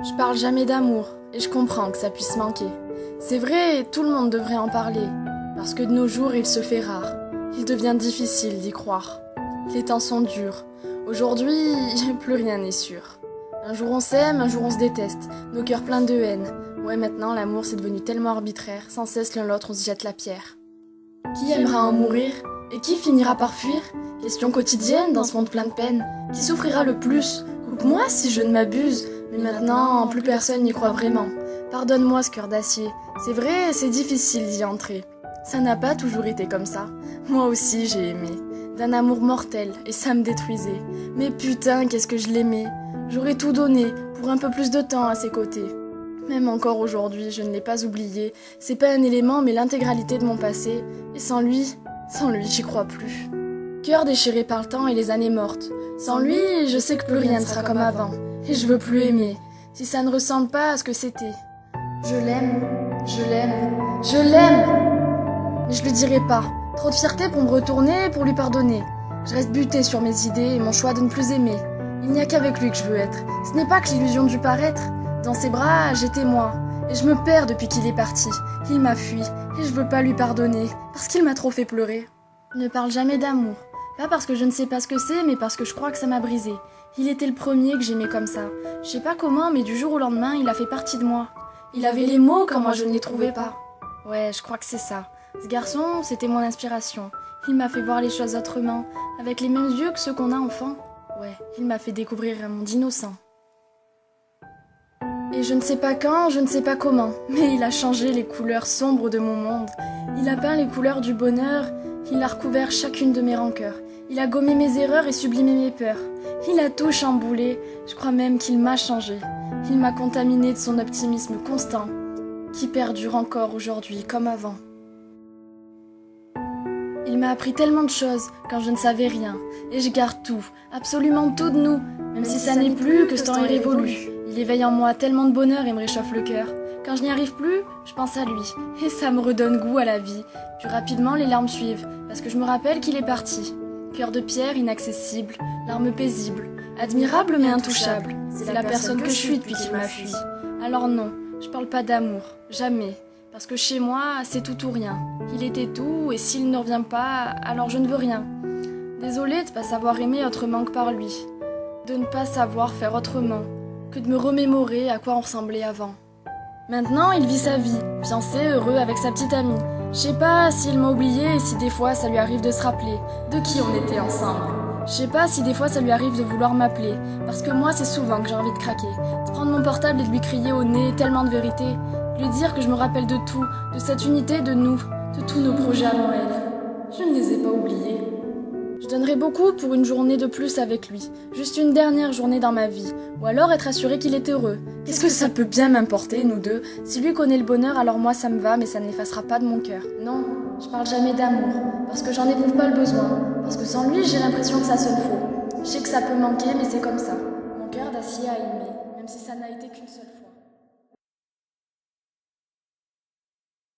Je parle jamais d'amour, et je comprends que ça puisse manquer. C'est vrai, tout le monde devrait en parler, parce que de nos jours il se fait rare. Il devient difficile d'y croire. Les temps sont durs. Aujourd'hui, plus rien n'est sûr. Un jour on s'aime, un jour on se déteste, nos cœurs pleins de haine. Ouais, maintenant l'amour c'est devenu tellement arbitraire, sans cesse l'un l'autre on se jette la pierre. Qui aimera en mourir? Et qui finira par fuir? Question quotidienne dans ce monde plein de peine. Qui souffrira le plus? Coupe-moi si je ne m'abuse. Mais maintenant, plus personne n'y croit vraiment. Pardonne-moi ce cœur d'acier. C'est vrai, c'est difficile d'y entrer. Ça n'a pas toujours été comme ça. Moi aussi j'ai aimé. D'un amour mortel, et ça me détruisait. Mais putain, qu'est-ce que je l'aimais. J'aurais tout donné pour un peu plus de temps à ses côtés. Même encore aujourd'hui, je ne l'ai pas oublié. C'est pas un élément, mais l'intégralité de mon passé. Et sans lui, j'y crois plus. Cœur déchiré par le temps et les années mortes. Sans lui, je sais que plus rien ne sera comme avant. Et je veux plus aimer, si ça ne ressemble pas à ce que c'était. Je l'aime, je l'aime, je l'aime. Mais je lui dirai pas. Trop de fierté pour me retourner, pour lui pardonner. Je reste butée sur mes idées et mon choix de ne plus aimer. Il n'y a qu'avec lui que je veux être. Ce n'est pas que l'illusion du paraître. Dans ses bras, j'étais moi. Et je me perds depuis qu'il est parti. Il m'a fui, et je veux pas lui pardonner, parce qu'il m'a trop fait pleurer. Je ne parle jamais d'amour. Pas parce que je ne sais pas ce que c'est, mais parce que je crois que ça m'a brisé. Il était le premier que j'aimais comme ça. Je sais pas comment, mais du jour au lendemain, il a fait partie de moi. Il avait les mots quand moi je ne les trouvais pas. Ouais, je crois que c'est ça. Ce garçon, c'était mon inspiration. Il m'a fait voir les choses autrement, avec les mêmes yeux que ceux qu'on a enfant. Ouais, il m'a fait découvrir un monde innocent. Et je ne sais pas quand, je ne sais pas comment, mais il a changé les couleurs sombres de mon monde. Il a peint les couleurs du bonheur, il a recouvert chacune de mes rancœurs. Il a gommé mes erreurs et sublimé mes peurs. Il a tout chamboulé, je crois même qu'il m'a changé. Il m'a contaminé de son optimisme constant, qui perdure encore aujourd'hui comme avant. Il m'a appris tellement de choses quand je ne savais rien, et je garde tout, absolument tout de nous, même si ça n'est plus que ce temps est révolu. Il éveille en moi tellement de bonheur et me réchauffe le cœur. Quand je n'y arrive plus, je pense à lui, et ça me redonne goût à la vie. Puis rapidement les larmes suivent, parce que je me rappelle qu'il est parti. Cœur de pierre inaccessible, larmes paisibles, admirable mais intouchable. C'est la personne que je suis depuis qu'il m'a fui. Alors non, je parle pas d'amour, jamais. Parce que chez moi, c'est tout ou rien. Il était tout, et s'il ne revient pas, alors je ne veux rien. Désolée de pas savoir aimer autrement que par lui. De ne pas savoir faire autrement que de me remémorer à quoi on ressemblait avant. Maintenant, il vit sa vie, fiancé, heureux avec sa petite amie. Je sais pas s'il m'a oublié et si des fois ça lui arrive de se rappeler de qui on était ensemble. Je sais pas si des fois ça lui arrive de vouloir m'appeler, parce que moi c'est souvent que j'ai envie de craquer, de prendre mon portable et de lui crier au nez tellement de vérité, de lui dire que je me rappelle de tout, de cette unité de nous, de tous nos projets à Noël. Je ne les ai pas oubliés. Je donnerais beaucoup pour une journée de plus avec lui, juste une dernière journée dans ma vie, ou alors être assuré qu'il est heureux. Qu'est-ce que ça peut bien m'importer, nous deux? Si lui connaît le bonheur, alors moi ça me va, mais ça ne l'effacera pas de mon cœur. Non, je parle jamais d'amour, parce que j'en éprouve pas le besoin, parce que sans lui j'ai l'impression que ça sonne faux. Je sais que ça peut manquer, mais c'est comme ça. Mon cœur d'acier a aimé, même si ça n'a été qu'une seule fois.